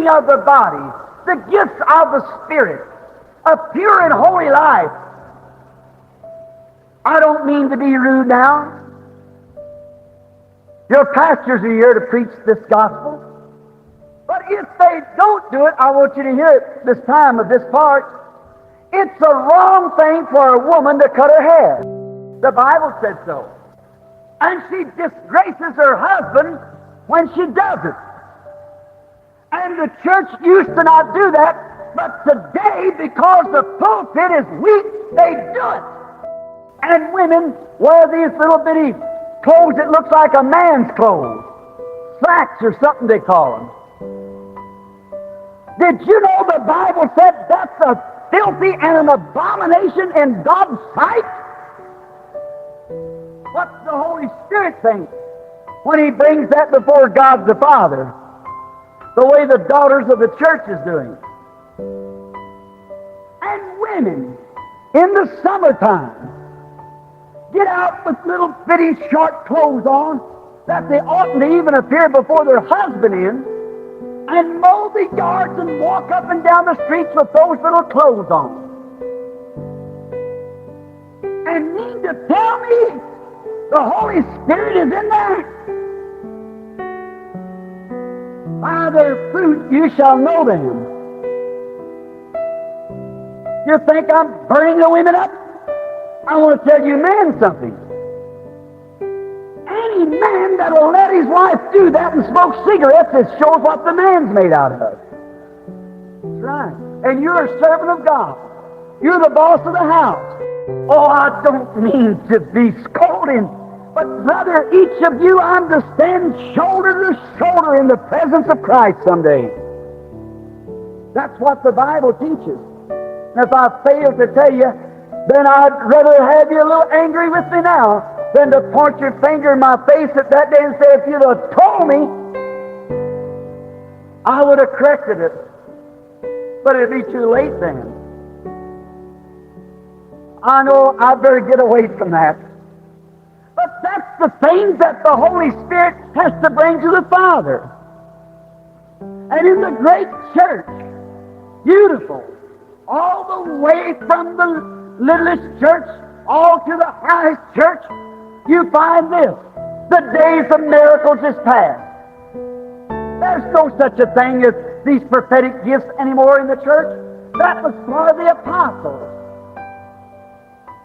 strengthening of the body, the gifts of the Spirit, a pure and holy life. I don't mean to be rude now. Your pastors are here to preach this gospel. But if they don't do it, I want you to hear it this time of this part. It's a wrong thing for a woman to cut her hair. The Bible said so. And she disgraces her husband when she does it. And the church used to not do that, but today, because the pulpit is weak, they do it. And women wear these little bitty clothes that looks like a man's clothes. Slacks or something they call them. Did you know the Bible said that's a filthy and an abomination in God's sight? What's the Holy Spirit think when He brings that before God the Father? The way the daughters of the church is doing. And women, in the summertime, get out with little bitty short clothes on that they oughtn't to even appear before their husband in, and mow the yards and walk up and down the streets with those little clothes on. And mean to tell me the Holy Spirit is in there? By their fruit you shall know them. You think I'm burning the women up? I want to tell you men something. Any man that'll let his wife do that and smoke cigarettes, it shows what the man's made out of. That's right. And you're a servant of God. You're the boss of the house. Oh, I don't mean to be scolding, but brother, each of you, I'm to stand shoulder to shoulder in the presence of Christ someday. That's what the Bible teaches. And if I fail to tell you, then I'd rather have you a little angry with me now than to point your finger in my face at that day and say, if you'd have told me, I would have corrected it. But it'd be too late then. I know I better get away from that. But that's the things that the Holy Spirit has to bring to the Father. And in the great church, beautiful, all the way from the littlest church all to the highest church, you find this: the days of miracles is past. There's no such a thing as these prophetic gifts anymore in the church. That was for the apostles.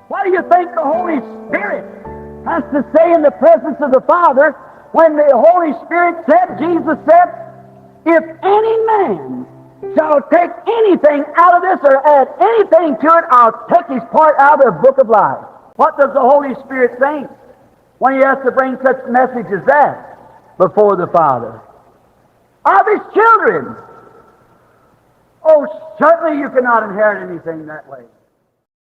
What do you think the Holy Spirit has to say in the presence of the Father when the Holy Spirit said, Jesus said, if any man shall take anything out of this or add anything to it, I'll take his part out of the book of life. What does the Holy Spirit think when He has to bring such a message as that before the Father? Of His children. Oh, certainly you cannot inherit anything that way.